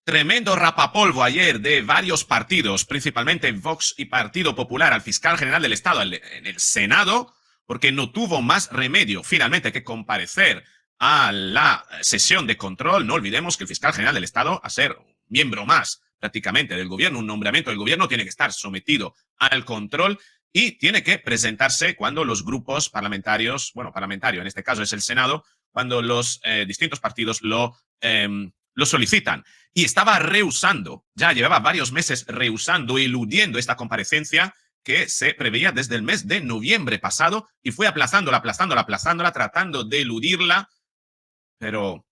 Tremendo rapapolvo ayer de varios partidos, principalmente Vox y Partido Popular, al fiscal general del Estado en el Senado, porque no tuvo más remedio finalmente que comparecer a la sesión de control. No olvidemos que el fiscal general del Estado, a ser un miembro más prácticamente del gobierno, un nombramiento del gobierno, tiene que estar sometido al control y tiene que presentarse cuando los grupos parlamentarios, bueno, parlamentario en este caso es el Senado, cuando los distintos partidos lo solicitan. Y estaba rehusando, ya llevaba varios meses rehusando, eludiendo esta comparecencia que se preveía desde el mes de noviembre pasado y fue aplazándola, tratando de eludirla, pero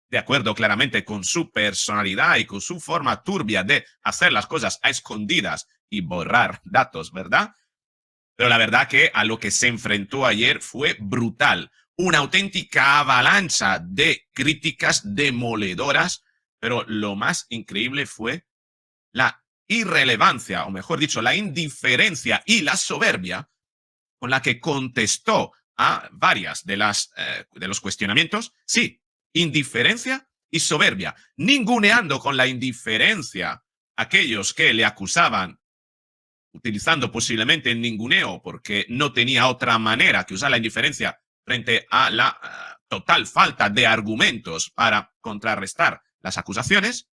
de acuerdo claramente con su personalidad y con su forma turbia de hacer las cosas a escondidas y borrar datos, ¿verdad? Pero la verdad que a lo que se enfrentó ayer fue brutal. Una auténtica avalancha de críticas demoledoras, pero lo más increíble fue la irrelevancia, o mejor dicho, la indiferencia y la soberbia con la que contestó a varias de los cuestionamientos. Sí, indiferencia y soberbia, ninguneando con la indiferencia aquellos que le acusaban, utilizando posiblemente el ninguneo porque no tenía otra manera que usar la indiferencia frente a la total falta de argumentos para contrarrestar las acusaciones,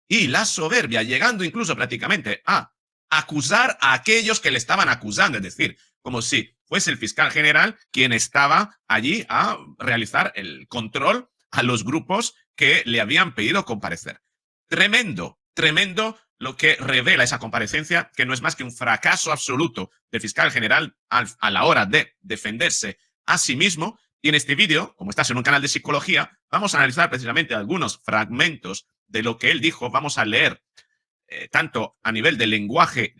y la soberbia, llegando incluso prácticamente a acusar a aquellos que le estaban acusando, es decir, como si fuese el fiscal general quien estaba allí a realizar el control a los grupos que le habían pedido comparecer. Tremendo, tremendo lo que revela esa comparecencia, que no es más que un fracaso absoluto del fiscal general a la hora de defenderse a sí mismo. Y en este vídeo, como estás en un canal de psicología, vamos a analizar precisamente algunos fragmentos de lo que él dijo. Vamos a leer tanto a nivel de lenguaje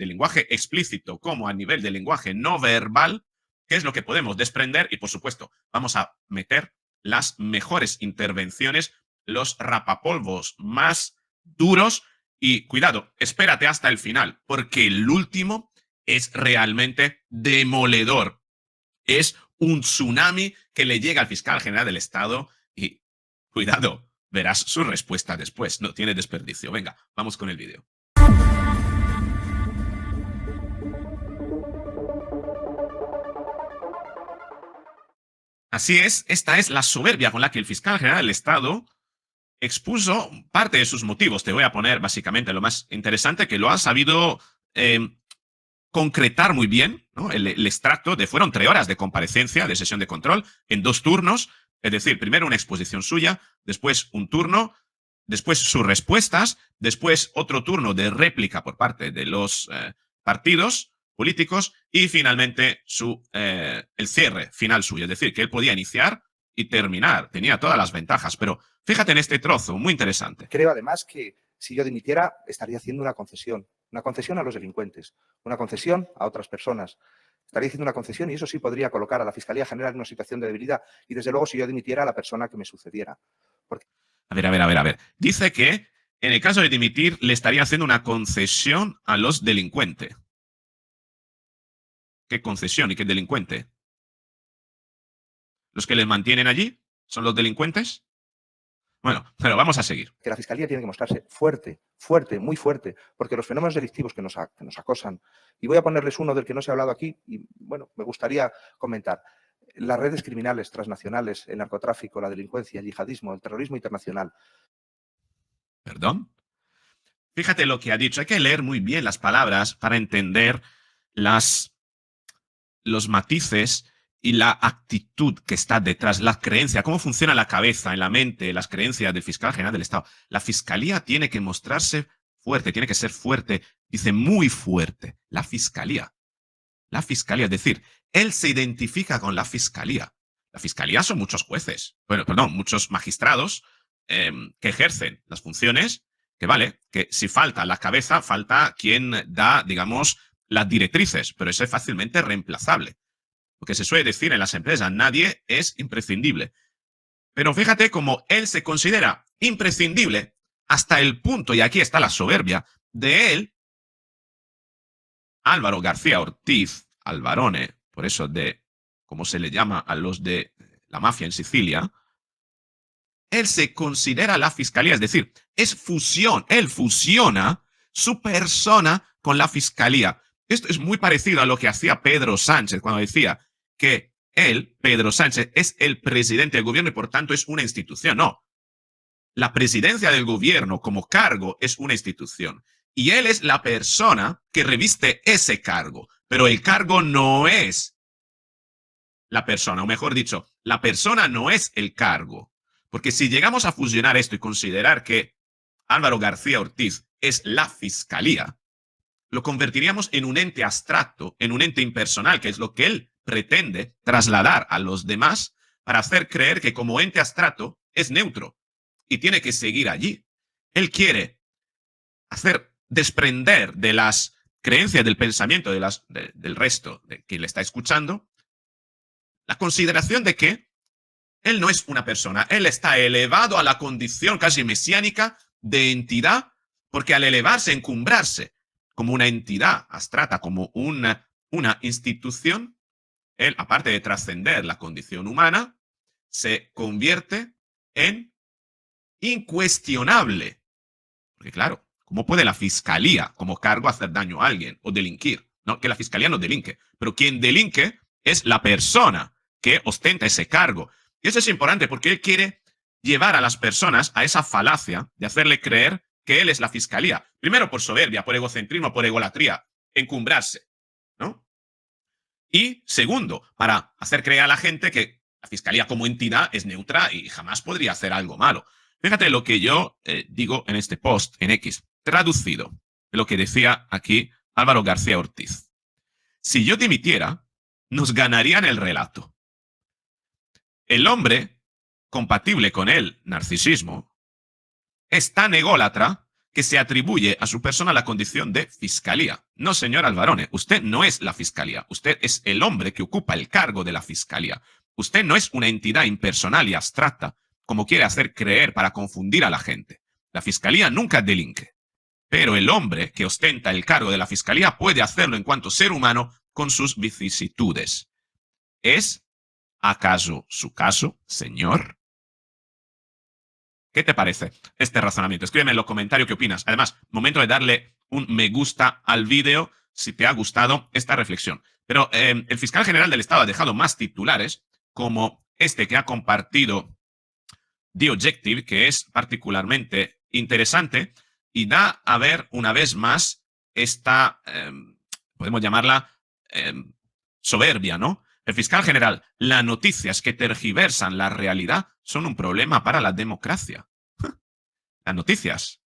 explícito como a nivel de lenguaje no verbal, qué es lo que podemos desprender, y por supuesto vamos a meter las mejores intervenciones, los rapapolvos más duros, y cuidado, espérate hasta el final, porque el último es realmente demoledor. Es un tsunami que le llega al fiscal general del Estado y cuidado, verás su respuesta después, no tiene desperdicio. Venga, vamos con el vídeo. Así es, esta es la soberbia con la que el fiscal general del Estado expuso parte de sus motivos. Te voy a poner básicamente lo más interesante, que lo ha sabido concretar muy bien, ¿no? El extracto de fueron 3 horas de comparecencia, de sesión de control, en 2 turnos, es decir, primero una exposición suya, después un turno, después sus respuestas, después otro turno de réplica por parte de los partidos políticos y finalmente el cierre final suyo. Es decir, que él podía iniciar y terminar, tenía todas las ventajas. Pero fíjate en este trozo, muy interesante. Creo además que si yo dimitiera estaría haciendo una concesión a los delincuentes, una concesión a otras personas. Estaría haciendo una concesión y eso sí podría colocar a la Fiscalía General en una situación de debilidad y desde luego si yo dimitiera a la persona que me sucediera. Porque... A ver. Dice que en el caso de dimitir le estaría haciendo una concesión a los delincuentes. ¿Qué concesión y qué delincuente? ¿Los que les mantienen allí son los delincuentes? Bueno, pero vamos a seguir. Que la Fiscalía tiene que mostrarse fuerte, fuerte, muy fuerte, porque los fenómenos delictivos que nos acosan, y voy a ponerles uno del que no se ha hablado aquí, y bueno, me gustaría comentar. Las redes criminales transnacionales, el narcotráfico, la delincuencia, el yihadismo, el terrorismo internacional. ¿Perdón? Fíjate lo que ha dicho. Hay que leer muy bien las palabras para entender los matices y la actitud que está detrás, la creencia, cómo funciona la cabeza, en la mente, las creencias del fiscal general del Estado. La fiscalía tiene que mostrarse fuerte, tiene que ser fuerte, dice muy fuerte. La fiscalía, es decir, él se identifica con la fiscalía. La fiscalía son muchos jueces, bueno, perdón, muchos magistrados que ejercen las funciones, que vale, que si falta la cabeza, falta quien da, digamos, las directrices, pero eso es fácilmente reemplazable. Lo que se suele decir en las empresas, nadie es imprescindible. Pero fíjate cómo él se considera imprescindible hasta el punto, y aquí está la soberbia, de él, Álvaro García Ortiz, Alvarone, por eso de, como se le llama a los de la mafia en Sicilia, él se considera la fiscalía, es decir, es fusión, él fusiona su persona con la fiscalía. Esto es muy parecido a lo que hacía Pedro Sánchez cuando decía que él, Pedro Sánchez, es el presidente del gobierno y por tanto es una institución. No, la presidencia del gobierno como cargo es una institución y él es la persona que reviste ese cargo, pero el cargo no es la persona, o mejor dicho, la persona no es el cargo. Porque si llegamos a fusionar esto y considerar que Álvaro García Ortiz es la fiscalía, lo convertiríamos en un ente abstracto, en un ente impersonal, que es lo que él pretende trasladar a los demás para hacer creer que como ente abstracto es neutro y tiene que seguir allí. Él quiere hacer desprender de las creencias, del pensamiento del resto de quien le está escuchando, la consideración de que él no es una persona, él está elevado a la condición casi mesiánica de entidad, porque al elevarse, encumbrarse como una entidad abstracta, como una institución, él, aparte de trascender la condición humana, se convierte en incuestionable. Porque claro, ¿cómo puede la fiscalía como cargo hacer daño a alguien o delinquir? No, que la fiscalía no delinque, pero quien delinque es la persona que ostenta ese cargo. Y eso es importante porque él quiere llevar a las personas a esa falacia de hacerle creer que él es la fiscalía. Primero por soberbia, por egocentrismo, por egolatría, encumbrarse, ¿no? Y segundo, para hacer creer a la gente que la fiscalía como entidad es neutra y jamás podría hacer algo malo. Fíjate lo que yo digo en este post en X, traducido, lo que decía aquí Álvaro García Ortiz. Si yo dimitiera, nos ganarían el relato. El hombre, compatible con el narcisismo, es tan ególatra que se atribuye a su persona la condición de fiscalía. No, señor Alvarone, usted no es la fiscalía, usted es el hombre que ocupa el cargo de la fiscalía. Usted no es una entidad impersonal y abstracta, como quiere hacer creer para confundir a la gente. La fiscalía nunca delinque, pero el hombre que ostenta el cargo de la fiscalía puede hacerlo en cuanto ser humano con sus vicisitudes. ¿Es acaso su caso, señor? ¿Qué te parece este razonamiento? Escríbeme en los comentarios qué opinas. Además, momento de darle un me gusta al vídeo si te ha gustado esta reflexión. Pero el fiscal general del Estado ha dejado más titulares, como este que ha compartido The Objective, que es particularmente interesante y da a ver una vez más esta, podemos llamarla soberbia, ¿no? El fiscal general, las noticias que tergiversan la realidad son un problema para la democracia. Las noticias.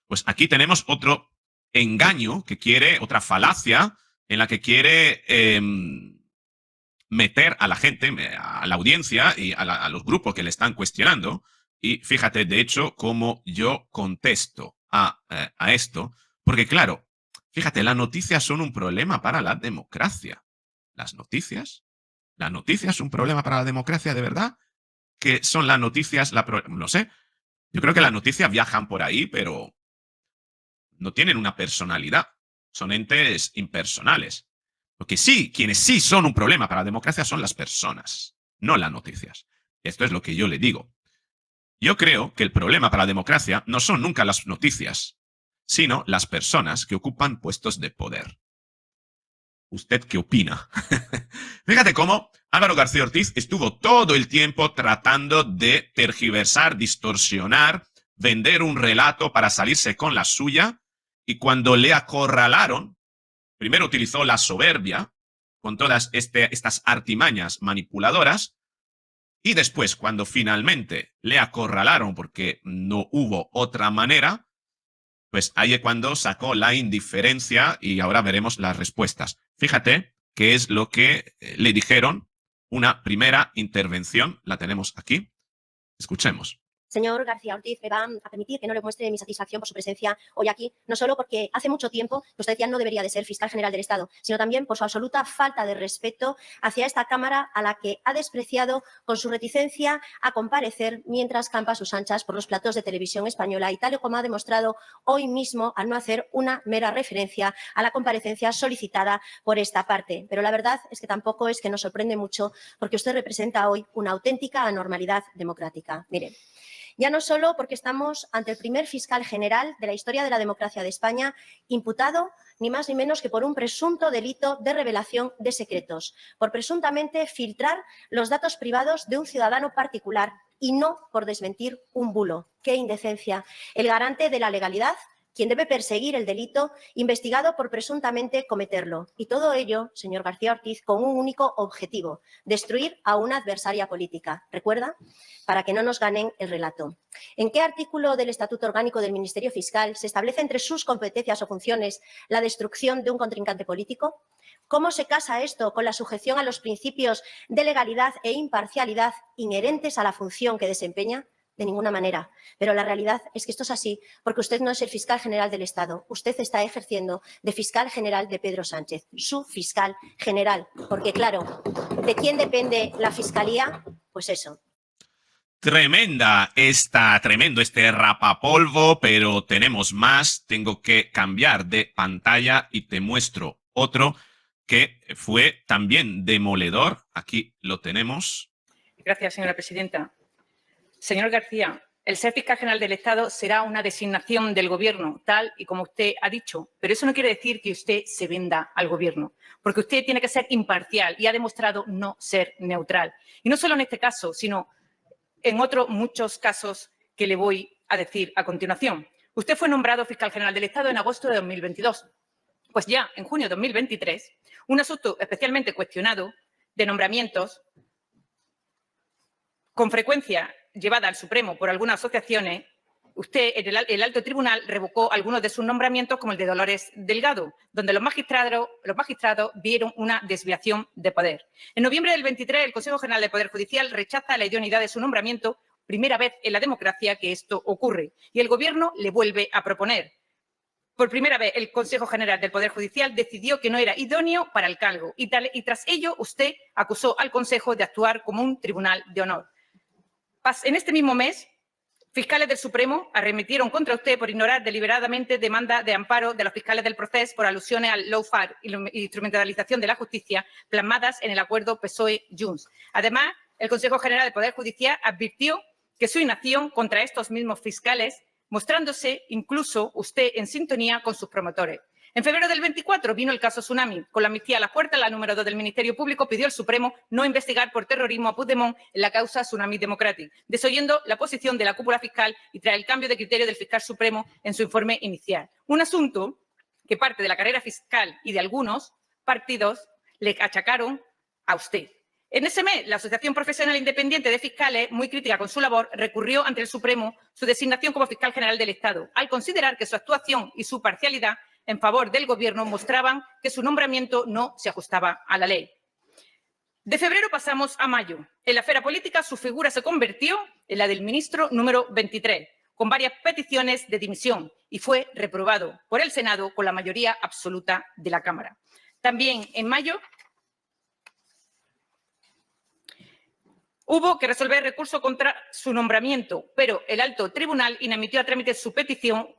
Pues aquí tenemos otro engaño que quiere, otra falacia en la que quiere meter a la gente, a la audiencia y a los grupos que le están cuestionando. Y fíjate, de hecho, cómo yo contesto a esto. Porque claro, fíjate, las noticias son un problema para la democracia. Las noticias un problema para la democracia, ¿de verdad? ¿Qué son las noticias? No sé. Yo creo que las noticias viajan por ahí, pero no tienen una personalidad. Son entes impersonales. Lo que sí, quienes sí son un problema para la democracia son las personas, no las noticias. Esto es lo que yo le digo. Yo creo que el problema para la democracia no son nunca las noticias, sino las personas que ocupan puestos de poder. ¿Usted qué opina? Fíjate cómo Álvaro García Ortiz estuvo todo el tiempo tratando de tergiversar, distorsionar, vender un relato para salirse con la suya, y cuando le acorralaron, primero utilizó la soberbia con todas estas artimañas manipuladoras, y después, cuando finalmente le acorralaron porque no hubo otra manera, pues ahí es cuando sacó la indiferencia y ahora veremos las respuestas. Fíjate qué es lo que le dijeron. Una primera intervención, la tenemos aquí. Escuchemos. Señor García Ortiz, me va a permitir que no le muestre mi satisfacción por su presencia hoy aquí, no solo porque hace mucho tiempo que usted ya no debería de ser fiscal general del Estado, sino también por su absoluta falta de respeto hacia esta Cámara a la que ha despreciado con su reticencia a comparecer mientras campa a sus anchas por los platos de televisión española y tal y como ha demostrado hoy mismo al no hacer una mera referencia a la comparecencia solicitada por esta parte. Pero la verdad es que tampoco es que nos sorprende mucho porque usted representa hoy una auténtica anormalidad democrática. Mire, Ya no solo porque estamos ante el primer fiscal general de la historia de la democracia de España imputado ni más ni menos que por un presunto delito de revelación de secretos, por presuntamente filtrar los datos privados de un ciudadano particular y no por desmentir un bulo. ¡Qué indecencia! El garante de la legalidad, quien debe perseguir el delito, investigado por presuntamente cometerlo. Y todo ello, señor García Ortiz, con un único objetivo: destruir a una adversaria política. ¿Recuerda? Para que no nos ganen el relato. ¿En qué artículo del Estatuto Orgánico del Ministerio Fiscal se establece entre sus competencias o funciones la destrucción de un contrincante político? ¿Cómo se casa esto con la sujeción a los principios de legalidad e imparcialidad inherentes a la función que desempeña? De ninguna manera. Pero la realidad es que esto es así porque usted no es el fiscal general del Estado. Usted está ejerciendo de fiscal general de Pedro Sánchez, su fiscal general. Porque, claro, ¿de quién depende la fiscalía? Pues eso. Tremendo este rapapolvo, pero tenemos más. Tengo que cambiar de pantalla y te muestro otro que fue también demoledor. Aquí lo tenemos. Gracias, señora presidenta. Señor García, el ser fiscal general del Estado será una designación del Gobierno, tal y como usted ha dicho, pero eso no quiere decir que usted se venda al Gobierno, porque usted tiene que ser imparcial y ha demostrado no ser neutral. Y no solo en este caso, sino en otros muchos casos que le voy a decir a continuación. Usted fue nombrado fiscal general del Estado en agosto de 2022. Pues ya en junio de 2023, un asunto especialmente cuestionado de nombramientos, con frecuencia llevada al Supremo por algunas asociaciones, usted, el alto tribunal, revocó algunos de sus nombramientos, como el de Dolores Delgado, donde los magistrados vieron una desviación de poder. En noviembre del 23, el Consejo General del Poder Judicial rechaza la idoneidad de su nombramiento, primera vez en la democracia que esto ocurre, y el Gobierno le vuelve a proponer. Por primera vez, el Consejo General del Poder Judicial decidió que no era idóneo para el cargo, y tras ello usted acusó al Consejo de actuar como un tribunal de honor. En este mismo mes, fiscales del Supremo arremetieron contra usted por ignorar deliberadamente demanda de amparo de los fiscales del proceso por alusiones al lawfare y la instrumentalización de la justicia plasmadas en el acuerdo PSOE-Junts. Además, el Consejo General del Poder Judicial advirtió que su inacción contra estos mismos fiscales, mostrándose incluso usted en sintonía con sus promotores. En febrero del 24 vino el caso Tsunami. Con la amnistía a las puertas, la número 2 del Ministerio Público pidió al Supremo no investigar por terrorismo a Puigdemont en la causa Tsunami Democratic, desoyendo la posición de la cúpula fiscal y tras el cambio de criterio del fiscal supremo en su informe inicial. Un asunto que parte de la carrera fiscal y de algunos partidos le achacaron a usted. En ese mes, la Asociación Profesional Independiente de Fiscales, muy crítica con su labor, recurrió ante el Supremo su designación como fiscal general del Estado, al considerar que su actuación y su parcialidad en favor del Gobierno mostraban que su nombramiento no se ajustaba a la ley. De febrero pasamos a mayo. En la esfera política, su figura se convirtió en la del ministro número 23, con varias peticiones de dimisión, y fue reprobado por el Senado con la mayoría absoluta de la Cámara. También en mayo hubo que resolver recurso contra su nombramiento, pero el alto tribunal inadmitió a trámite su petición,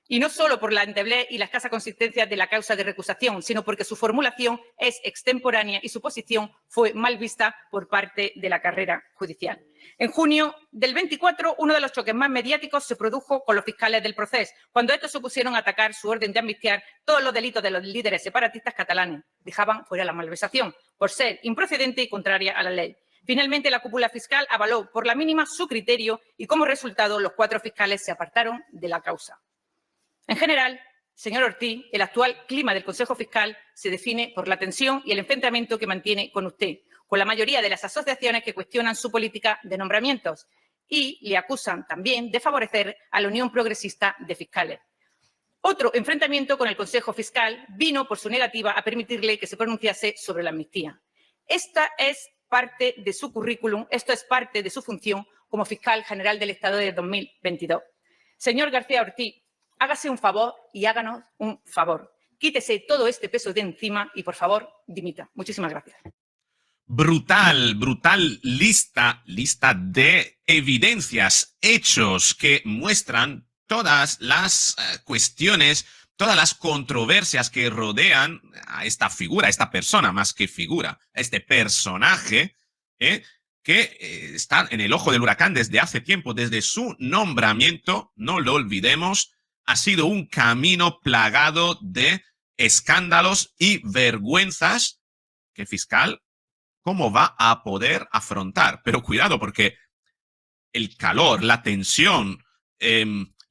y no solo por la endeblez y la escasa consistencia de la causa de recusación, sino porque su formulación es extemporánea y su posición fue mal vista por parte de la carrera judicial. En junio del 24, uno de los choques más mediáticos se produjo con los fiscales del proceso, cuando estos se pusieron a atacar su orden de amnistiar todos los delitos de los líderes separatistas catalanes. Dejaban fuera la malversación por ser improcedente y contraria a la ley. Finalmente, la cúpula fiscal avaló por la mínima su criterio y, como resultado, los 4 fiscales se apartaron de la causa. En general, señor Ortiz, el actual clima del Consejo Fiscal se define por la tensión y el enfrentamiento que mantiene con usted, con la mayoría de las asociaciones que cuestionan su política de nombramientos y le acusan también de favorecer a la Unión Progresista de Fiscales. Otro enfrentamiento con el Consejo Fiscal vino por su negativa a permitirle que se pronunciase sobre la amnistía. Esta es parte de su currículum, esto es parte de su función como fiscal general del Estado de 2022. Señor García Ortiz, hágase un favor y háganos un favor. Quítese todo este peso de encima y, por favor, dimita. Muchísimas gracias. Brutal lista de evidencias, hechos que muestran todas las cuestiones, todas las controversias que rodean a esta figura, a esta persona más que figura, a este personaje, que está en el ojo del huracán desde hace tiempo, desde su nombramiento, no lo olvidemos, ha sido un camino plagado de escándalos y vergüenzas que fiscal, ¿cómo va a poder afrontar? Pero cuidado, porque el calor, la tensión,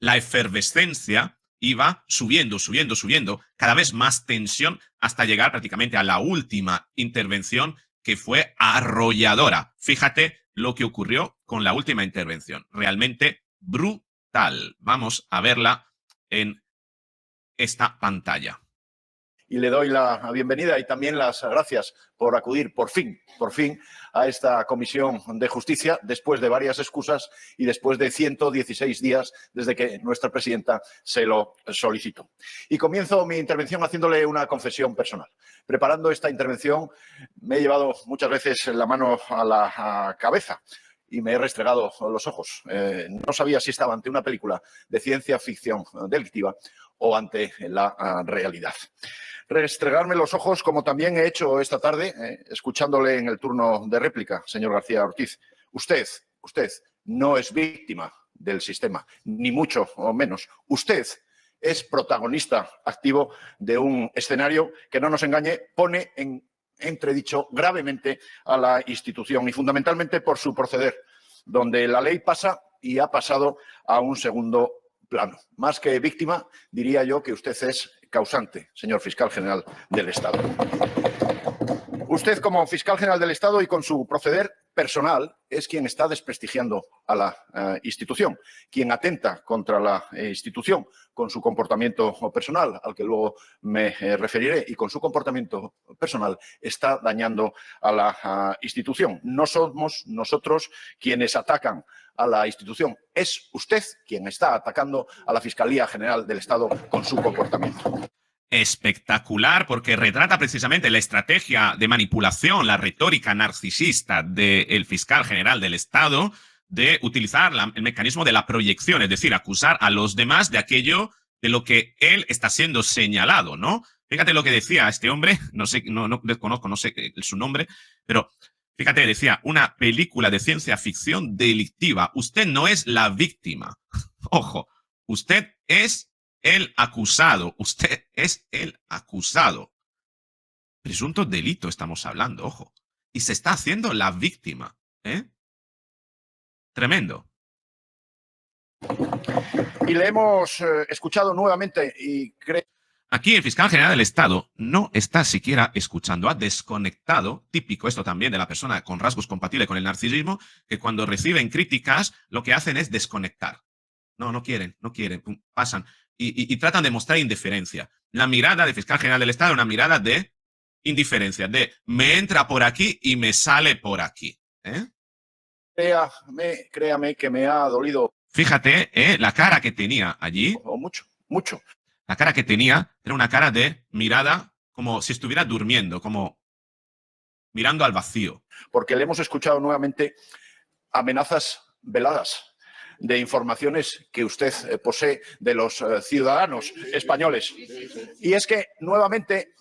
la efervescencia iba subiendo, subiendo, subiendo, cada vez más tensión hasta llegar prácticamente a la última intervención, que fue arrolladora. Fíjate lo que ocurrió con la última intervención. Realmente brutal. Vamos a verla en esta pantalla. Y le doy la bienvenida y también las gracias por acudir por fin, a esta Comisión de Justicia, después de varias excusas y después de 116 días desde que nuestra presidenta se lo solicitó. Y comienzo mi intervención haciéndole una confesión personal. Preparando esta intervención me he llevado muchas veces la mano a la cabeza y me he restregado los ojos. No sabía si estaba ante una película de ciencia ficción delictiva o ante la realidad. Restregarme los ojos, como también he hecho esta tarde, escuchándole en el turno de réplica, señor García Ortiz. Usted no es víctima del sistema, ni mucho o menos. Usted es protagonista activo de un escenario que, no nos engañe, pone en entredicho gravemente a la institución y fundamentalmente por su proceder, donde la ley pasa y ha pasado a un segundo plano. Más que víctima, diría yo que usted es causante, señor fiscal general del Estado. Usted, como fiscal general del Estado y con su proceder personal, es quien está desprestigiando a la institución, quien atenta contra la institución con su comportamiento personal, al que luego me referiré, y con su comportamiento personal está dañando a la institución. No somos nosotros quienes atacan a la institución, es usted quien está atacando a la Fiscalía General del Estado con su comportamiento. Espectacular, porque retrata precisamente la estrategia de manipulación, la retórica narcisista del fiscal general del Estado, de utilizar el mecanismo de la proyección, es decir, acusar a los demás de aquello de lo que él está siendo señalado, ¿no? Fíjate lo que decía este hombre, no sé, no desconozco, no sé su nombre, pero fíjate, decía, una película de ciencia ficción delictiva. Usted no es la víctima. Ojo, usted es el acusado. Usted es el acusado. Presunto delito estamos hablando, ojo. Y se está haciendo la víctima, ¿eh? Tremendo. Y le hemos escuchado nuevamente y creo... Aquí el fiscal general del Estado no está siquiera escuchando, ha desconectado, típico esto también de la persona con rasgos compatibles con el narcisismo, que cuando reciben críticas lo que hacen es desconectar. No quieren, pasan y tratan de mostrar indiferencia. La mirada del fiscal general del Estado es una mirada de indiferencia, de me entra por aquí y me sale por aquí. Créame que me ha dolido. Fíjate, la cara que tenía allí. Mucho. La cara que tenía era una cara de mirada como si estuviera durmiendo, como mirando al vacío. Porque le hemos escuchado nuevamente amenazas veladas de informaciones que usted posee de los ciudadanos españoles. Y es que, nuevamente,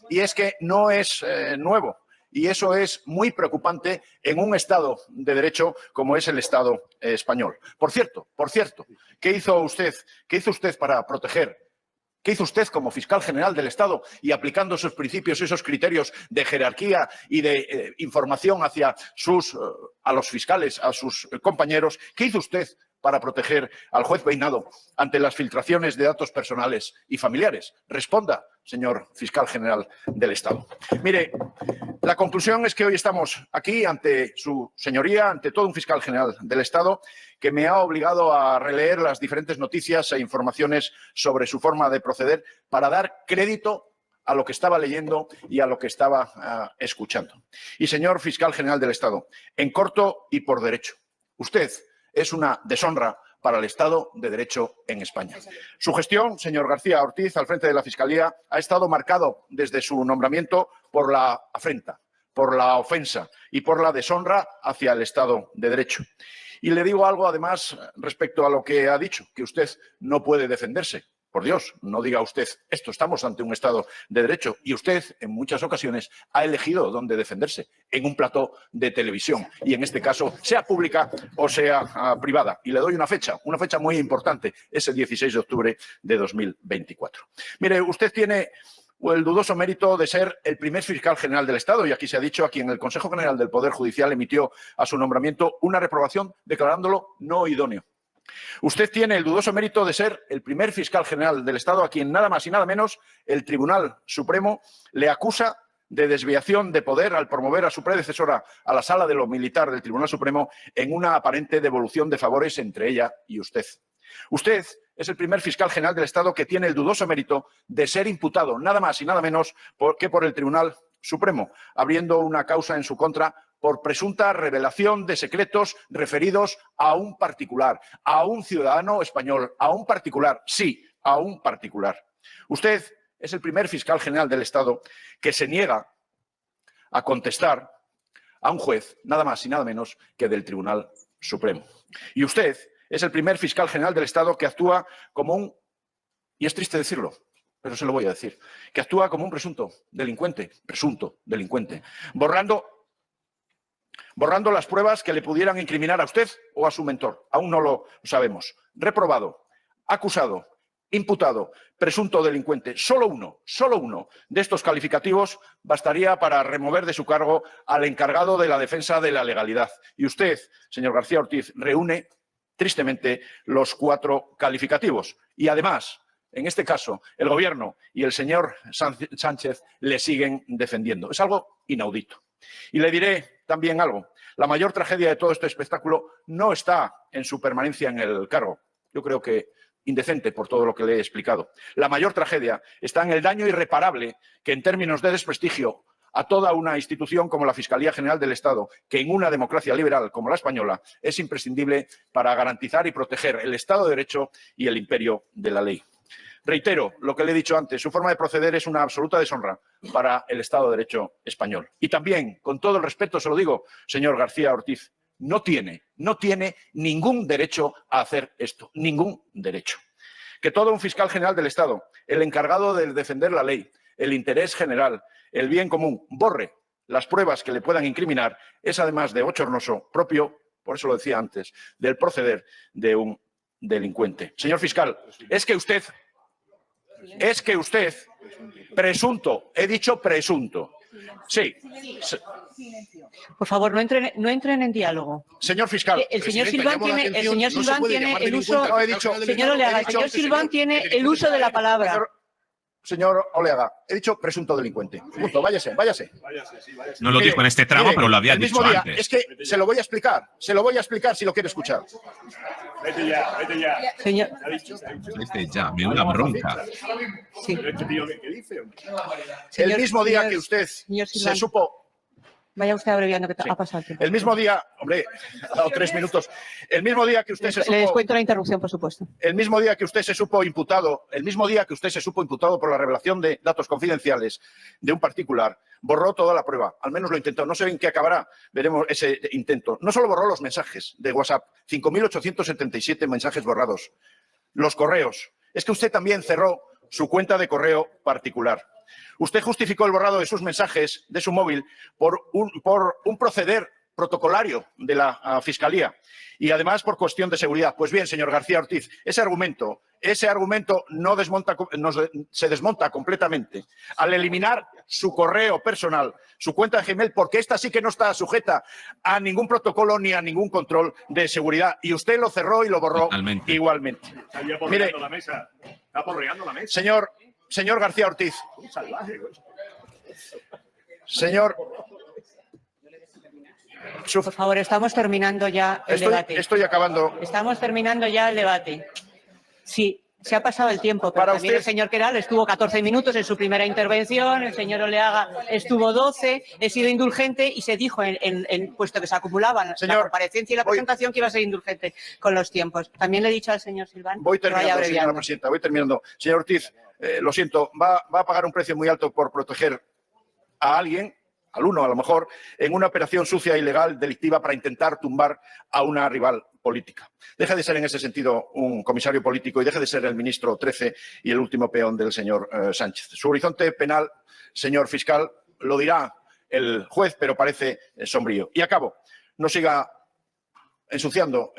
no es nuevo. Y eso es muy preocupante en un Estado de Derecho como es el Estado español. Por cierto, ¿qué hizo usted para proteger? ¿Qué hizo usted como fiscal general del Estado y aplicando esos principios, esos criterios de jerarquía y de información hacia a los fiscales, a sus compañeros? ¿Qué hizo usted para proteger al juez Peinado ante las filtraciones de datos personales y familiares? Responda, señor fiscal general del Estado. Mire, la conclusión es que hoy estamos aquí ante su señoría, ante todo un fiscal general del Estado, que me ha obligado a releer las diferentes noticias e informaciones sobre su forma de proceder para dar crédito a lo que estaba leyendo y a lo que estaba escuchando. Y, señor fiscal general del Estado, en corto y por derecho, usted es una deshonra para el Estado de Derecho en España. Su gestión, señor García Ortiz, al frente de la Fiscalía, ha estado marcado desde su nombramiento por la afrenta, por la ofensa y por la deshonra hacia el Estado de Derecho. Y le digo algo, además, respecto a lo que ha dicho, que usted no puede defenderse. Por Dios, no diga usted esto, estamos ante un Estado de Derecho y usted en muchas ocasiones ha elegido dónde defenderse, en un plató de televisión y en este caso sea pública o sea privada. Y le doy una fecha muy importante, es el 16 de octubre de 2024. Mire, usted tiene el dudoso mérito de ser el primer fiscal general del Estado y aquí se ha dicho a quien el Consejo General del Poder Judicial emitió a su nombramiento una reprobación declarándolo no idóneo. Usted tiene el dudoso mérito de ser el primer fiscal general del Estado a quien nada más y nada menos el Tribunal Supremo le acusa de desviación de poder al promover a su predecesora a la Sala de lo Militar del Tribunal Supremo en una aparente devolución de favores entre ella y usted. Usted es el primer fiscal general del Estado que tiene el dudoso mérito de ser imputado nada más y nada menos que por el Tribunal Supremo, abriendo una causa en su contra por presunta revelación de secretos referidos a un particular, a un ciudadano español, a un particular, sí, a un particular. Usted es el primer fiscal general del Estado que se niega a contestar a un juez, nada más y nada menos que del Tribunal Supremo. Y usted es el primer fiscal general del Estado que actúa como un, y es triste decirlo, pero se lo voy a decir, que actúa como un presunto delincuente, borrando las pruebas que le pudieran incriminar a usted o a su mentor. Aún no lo sabemos. Reprobado, acusado, imputado, presunto delincuente. Solo uno de estos calificativos bastaría para remover de su cargo al encargado de la defensa de la legalidad. Y usted, señor García Ortiz, reúne tristemente los 4 calificativos. Y además, en este caso, el Gobierno y el señor Sánchez le siguen defendiendo. Es algo inaudito. Y le diré también algo. La mayor tragedia de todo este espectáculo no está en su permanencia en el cargo. Yo creo que indecente por todo lo que le he explicado. La mayor tragedia está en el daño irreparable que en términos de desprestigio a toda una institución como la Fiscalía General del Estado, que en una democracia liberal como la española es imprescindible para garantizar y proteger el Estado de Derecho y el imperio de la ley. Reitero lo que le he dicho antes, su forma de proceder es una absoluta deshonra para el Estado de Derecho español. Y también, con todo el respeto, se lo digo, señor García Ortiz, no tiene ningún derecho a hacer esto, ningún derecho. Que todo un fiscal general del Estado, el encargado de defender la ley, el interés general, el bien común, borre las pruebas que le puedan incriminar, es además de bochornoso propio, por eso lo decía antes, del proceder de un delincuente. Señor fiscal, es que usted, presunto, he dicho presunto. Sí. Por favor, no entren en diálogo. Señor fiscal. El señor Silván tiene el uso. Señor Oleaga, el señor Silván tiene el uso de la palabra. Señor Oleaga, he dicho presunto delincuente. Punto, váyase. No lo dijo en este tramo, pero lo había el dicho mismo día, antes. Es que se lo voy a explicar si lo quiere escuchar. Vete ya. Señor. Ya, me da una bronca. Sí. ¿Qué dice? El mismo día que usted se supo... Vaya usted abreviando, que ha pasado el tiempo. El mismo día, hombre, ha dado 3 minutos. El mismo día que usted se supo... Le descuento la interrupción, por supuesto. El mismo día que usted se supo imputado por la revelación de datos confidenciales de un particular, borró toda la prueba. Al menos lo intentó. No sé en qué acabará. Veremos ese intento. No solo borró los mensajes de WhatsApp, 5.877 mensajes borrados. Los correos. Es que usted también cerró su cuenta de correo particular. Usted justificó el borrado de sus mensajes de su móvil por un proceder protocolario de la Fiscalía y además por cuestión de seguridad. Pues bien, señor García Ortiz, ese argumento se desmonta completamente al eliminar su correo personal, su cuenta de Gmail, porque esta sí que no está sujeta a ningún protocolo ni a ningún control de seguridad. Y usted lo cerró y lo borró Totalmente. Igualmente. Mire, está porreando la mesa. Señor García Ortiz. Un salvaje. Señor... Por favor, estamos terminando ya el debate. Estoy acabando. Estamos terminando ya el debate. Sí, se ha pasado el tiempo, pero Para también usted... el señor Queralt estuvo 14 minutos en su primera intervención, el señor Oleaga estuvo 12, he sido indulgente y se dijo, puesto que se acumulaban la comparecencia y la presentación, que iba a ser indulgente con los tiempos. También le he dicho al señor Silván Voy que vaya terminando, señora abreviando. presidenta, voy terminando. Señor Ortiz, lo siento, va a pagar un precio muy alto por proteger a alguien a lo mejor, en una operación sucia, ilegal, delictiva para intentar tumbar a una rival política. Deje de ser en ese sentido un comisario político y deje de ser el ministro 13 y el último peón del señor Sánchez. Su horizonte penal, señor fiscal, lo dirá el juez, pero parece sombrío. Y acabo. No siga ensuciando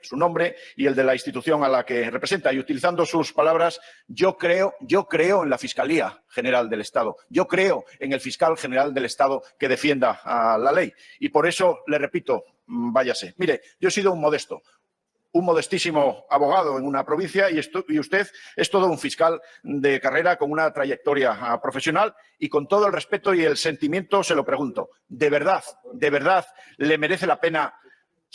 su nombre y el de la institución a la que representa. Y utilizando sus palabras, yo creo en la Fiscalía General del Estado. Yo creo en el fiscal general del Estado que defienda a la ley. Y por eso le repito, váyase. Mire, yo he sido un modestísimo abogado en una provincia y usted es todo un fiscal de carrera con una trayectoria profesional y con todo el respeto y el sentimiento se lo pregunto. ¿De verdad le merece la pena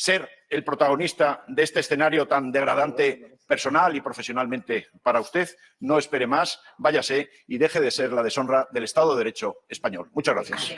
ser el protagonista de este escenario tan degradante personal y profesionalmente para usted? No espere más, váyase y deje de ser la deshonra del Estado de Derecho español. Muchas gracias.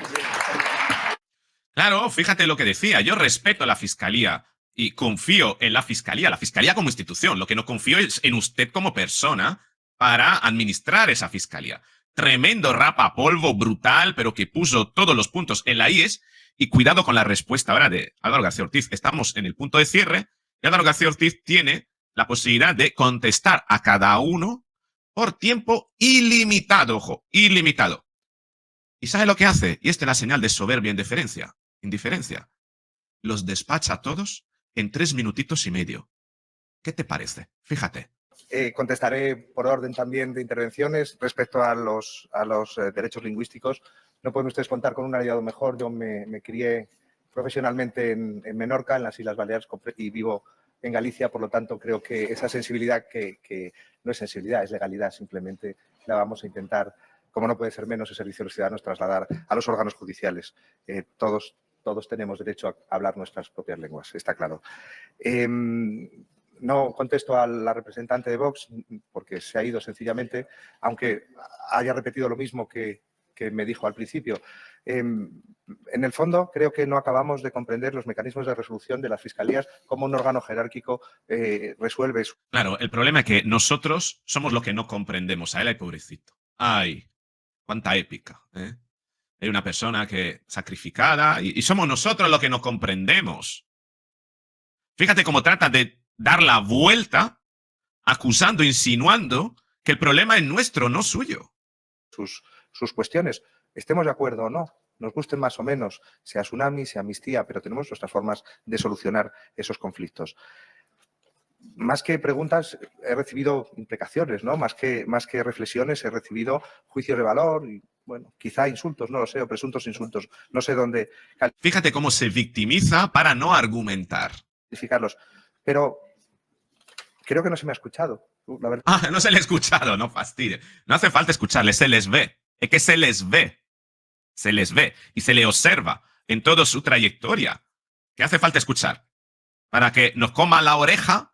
Claro, fíjate lo que decía. Yo respeto a la Fiscalía y confío en la Fiscalía como institución. Lo que no confío es en usted como persona para administrar esa Fiscalía. Tremendo rapapolvo brutal, pero que puso todos los puntos en la IES. Y cuidado con la respuesta ahora de Álvaro García Ortiz. Estamos en el punto de cierre y Álvaro García Ortiz tiene la posibilidad de contestar a cada uno por tiempo ilimitado, ojo, ilimitado. ¿Y sabe lo que hace? Y esta es la señal de soberbia indiferencia. Los despacha a todos en 3 minutitos y medio. ¿Qué te parece? Fíjate. Contestaré por orden también de intervenciones respecto a los derechos lingüísticos. No pueden ustedes contar con un aliado mejor. Yo me crié profesionalmente en Menorca, en las Islas Baleares, y vivo en Galicia. Por lo tanto, creo que esa sensibilidad, que no es sensibilidad, es legalidad, simplemente la vamos a intentar, como no puede ser menos, el Servicio de los Ciudadanos, trasladar a los órganos judiciales. Todos tenemos derecho a hablar nuestras propias lenguas, está claro. No contesto a la representante de Vox porque se ha ido sencillamente, aunque haya repetido lo mismo que me dijo al principio. En el fondo, creo que no acabamos de comprender los mecanismos de resolución de las fiscalías, cómo un órgano jerárquico resuelve eso. Claro, el problema es que nosotros somos lo que no comprendemos. A él hay pobrecito. Ay, cuánta épica, ¿eh? Hay una persona que sacrificada y somos nosotros lo que no comprendemos. Fíjate cómo trata de dar la vuelta, acusando, insinuando que el problema es nuestro, no suyo. Sus cuestiones, estemos de acuerdo o no, nos gusten más o menos, sea tsunami, sea amnistía, pero tenemos nuestras formas de solucionar esos conflictos. Más que preguntas, he recibido imprecaciones, ¿no? Más que reflexiones, he recibido juicios de valor y, bueno, quizá insultos, no lo sé, o presuntos insultos. No sé dónde Fíjate cómo se victimiza para no argumentar. Calificarlos. Pero creo que no se me ha escuchado. La verdad. Ah, no se le ha escuchado, no fastidie. No hace falta escucharle, se les ve. Es que se les ve. Se les ve y se le observa en toda su trayectoria. ¿Qué hace falta escuchar? Para que nos coma la oreja,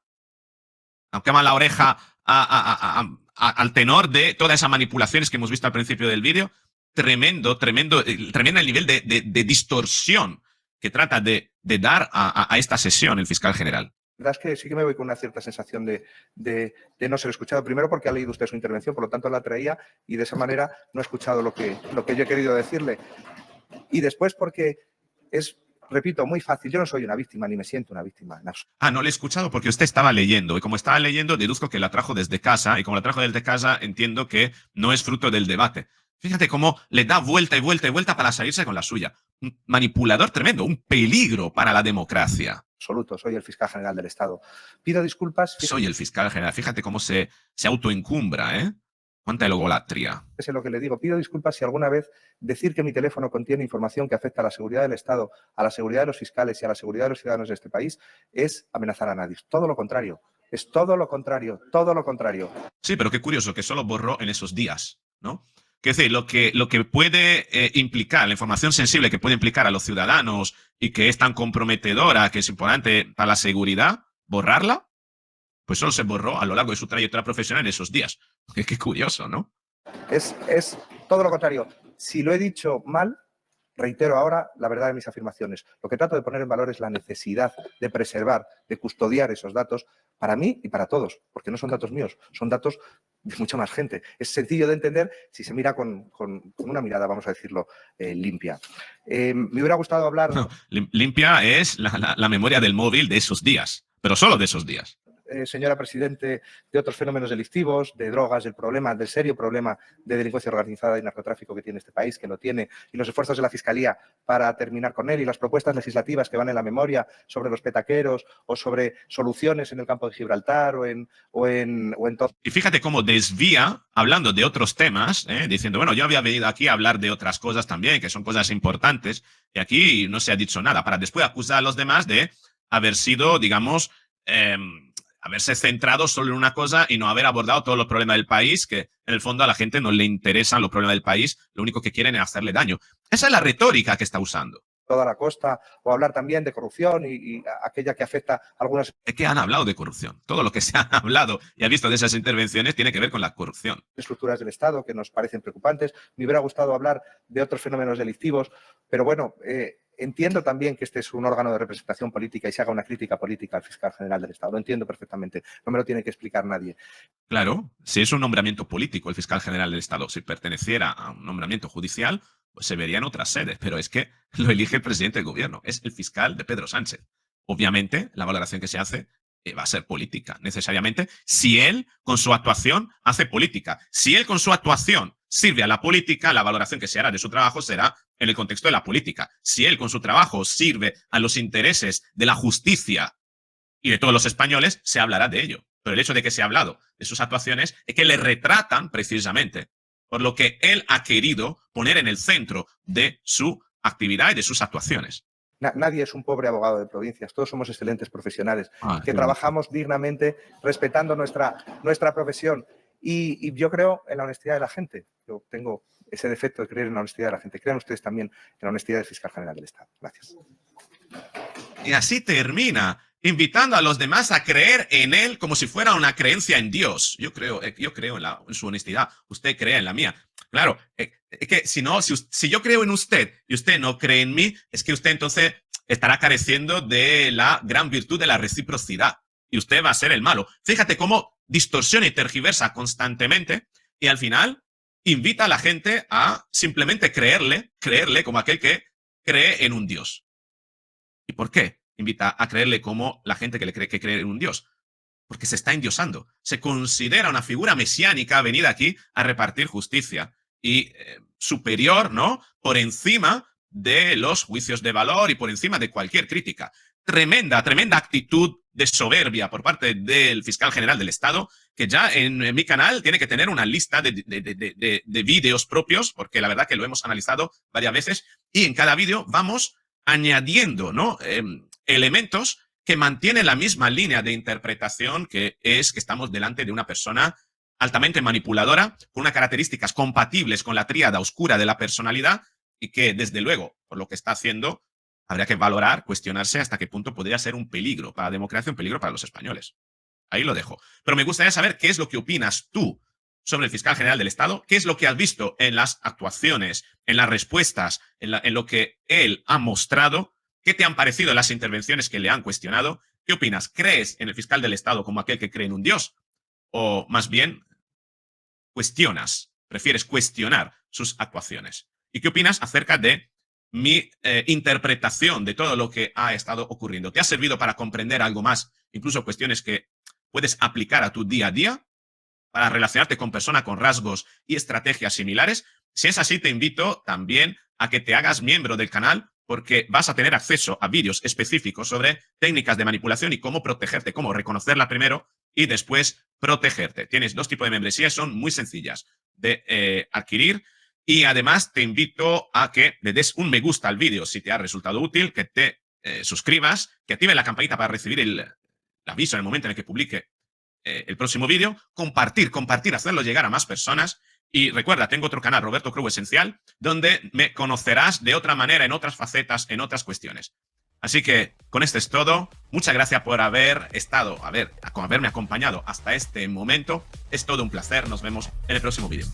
al tenor de todas esas manipulaciones que hemos visto al principio del vídeo. Tremendo el nivel de distorsión que trata de dar a esta sesión el fiscal general. La verdad es que sí que me voy con una cierta sensación de no ser escuchado. Primero porque ha leído usted su intervención, por lo tanto la traía y de esa manera no ha escuchado lo que yo he querido decirle. Y después porque es, repito, muy fácil. Yo no soy una víctima ni me siento una víctima. Ah, no le he escuchado porque usted estaba leyendo. Y como estaba leyendo, deduzco que la trajo desde casa. Y como la trajo desde casa, entiendo que no es fruto del debate. Fíjate cómo le da vuelta y vuelta y vuelta para salirse con la suya. Un manipulador tremendo, un peligro para la democracia. Absoluto, soy el fiscal general del Estado. Pido disculpas. Soy el fiscal general. Fíjate cómo se autoencumbra, ¿eh? Cuánta egolatría. Es lo que le digo. Pido disculpas si alguna vez decir que mi teléfono contiene información que afecta a la seguridad del Estado, a la seguridad de los fiscales y a la seguridad de los ciudadanos de este país es amenazar a nadie. Todo lo contrario. Es todo lo contrario. Todo lo contrario. Sí, pero qué curioso que solo borró en esos días, ¿no? Es decir, lo que puede implicar, la información sensible que puede implicar a los ciudadanos y que es tan comprometedora, que es importante para la seguridad, borrarla, pues solo se borró a lo largo de su trayectoria profesional en esos días. Qué curioso, ¿no? Es todo lo contrario. Si lo he dicho mal, reitero ahora la verdad de mis afirmaciones. Lo que trato de poner en valor es la necesidad de preservar, de custodiar esos datos para mí y para todos, porque no son datos míos, son datos de mucha más gente. Es sencillo de entender si se mira con una mirada, vamos a decirlo, limpia. Me hubiera gustado hablar... No, limpia es la memoria del móvil de esos días, pero solo de esos días. Señora Presidente, de otros fenómenos delictivos, de drogas, del serio problema de delincuencia organizada y narcotráfico que tiene este país, que lo tiene, y los esfuerzos de la Fiscalía para terminar con él, y las propuestas legislativas que van en la memoria sobre los petaqueros o sobre soluciones en el campo de Gibraltar o en todo. Y fíjate cómo desvía, hablando de otros temas, diciendo, bueno, yo había venido aquí a hablar de otras cosas también, que son cosas importantes, y aquí no se ha dicho nada, para después acusar a los demás de haber sido, digamos, haberse centrado solo en una cosa y no haber abordado todos los problemas del país, que en el fondo a la gente no le interesan los problemas del país, lo único que quieren es hacerle daño. Esa es la retórica que está usando. Toda la costa, o hablar también de corrupción y aquella que afecta a algunas... Es que han hablado de corrupción. Todo lo que se ha hablado y ha visto de esas intervenciones tiene que ver con la corrupción. Estructuras del Estado que nos parecen preocupantes. Me hubiera gustado hablar de otros fenómenos delictivos, pero bueno... entiendo también que este es un órgano de representación política y se haga una crítica política al fiscal general del Estado. Lo entiendo perfectamente. No me lo tiene que explicar nadie. Claro, si es un nombramiento político el fiscal general del Estado, si perteneciera a un nombramiento judicial, pues se vería en otras sedes. Pero es que lo elige el presidente del gobierno. Es el fiscal de Pedro Sánchez. Obviamente, la valoración que se hace va a ser política, necesariamente, si él con su actuación hace política. Si él con su actuación sirve a la política, la valoración que se hará de su trabajo será en el contexto de la política. Si él con su trabajo sirve a los intereses de la justicia y de todos los españoles, se hablará de ello. Pero el hecho de que se ha hablado de sus actuaciones es que le retratan precisamente por lo que él ha querido poner en el centro de su actividad y de sus actuaciones. Nadie es un pobre abogado de provincias, todos somos excelentes profesionales que qué trabajamos dignamente, respetando nuestra profesión. Y yo creo en la honestidad de la gente. Yo tengo ese defecto de creer en la honestidad de la gente. Crean ustedes también en la honestidad del fiscal general del Estado. Gracias. Y así termina, invitando a los demás a creer en él como si fuera una creencia en Dios. Yo creo en su honestidad. Usted cree en la mía. Claro, es que si yo creo en usted y usted no cree en mí, es que usted entonces estará careciendo de la gran virtud de la reciprocidad. Y usted va a ser el malo. Fíjate cómo distorsiona y tergiversa constantemente y al final invita a la gente a simplemente creerle como aquel que cree en un Dios. ¿Y por qué invita a creerle como la gente que cree en un Dios? Porque se está endiosando. Se considera una figura mesiánica venida aquí a repartir justicia y superior, ¿no? Por encima de los juicios de valor y por encima de cualquier crítica. Tremenda actitud de soberbia por parte del fiscal general del Estado, que ya en mi canal tiene que tener una lista de vídeos propios, porque la verdad que lo hemos analizado varias veces, y en cada vídeo vamos añadiendo, ¿no? Elementos que mantienen la misma línea de interpretación, que es que estamos delante de una persona altamente manipuladora, con unas características compatibles con la tríada oscura de la personalidad, y que, desde luego, por lo que está haciendo, habría que valorar, cuestionarse hasta qué punto podría ser un peligro para la democracia, un peligro para los españoles. Ahí lo dejo. Pero me gustaría saber qué es lo que opinas tú sobre el fiscal general del Estado, qué es lo que has visto en las actuaciones, en las respuestas, en lo que él ha mostrado, qué te han parecido las intervenciones que le han cuestionado, qué opinas, ¿crees en el fiscal del Estado como aquel que cree en un Dios? O más bien, prefieres cuestionar sus actuaciones. ¿Y qué opinas acerca de mi interpretación de todo lo que ha estado ocurriendo? ¿Te ha servido para comprender algo más, incluso cuestiones que puedes aplicar a tu día a día, para relacionarte con personas con rasgos y estrategias similares? Si es así, te invito también a que te hagas miembro del canal, porque vas a tener acceso a vídeos específicos sobre técnicas de manipulación y cómo protegerte, cómo reconocerla primero y después protegerte. Tienes dos tipos de membresías, son muy sencillas de adquirir. Y además te invito a que le des un me gusta al vídeo si te ha resultado útil, que te suscribas, que active la campanita para recibir el aviso en el momento en el que publique el próximo vídeo, compartir, hacerlo llegar a más personas. Y recuerda, tengo otro canal, Roberto Cruz Esencial, donde me conocerás de otra manera, en otras facetas, en otras cuestiones. Así que con esto es todo. Muchas gracias por haberme acompañado hasta este momento. Es todo un placer. Nos vemos en el próximo vídeo.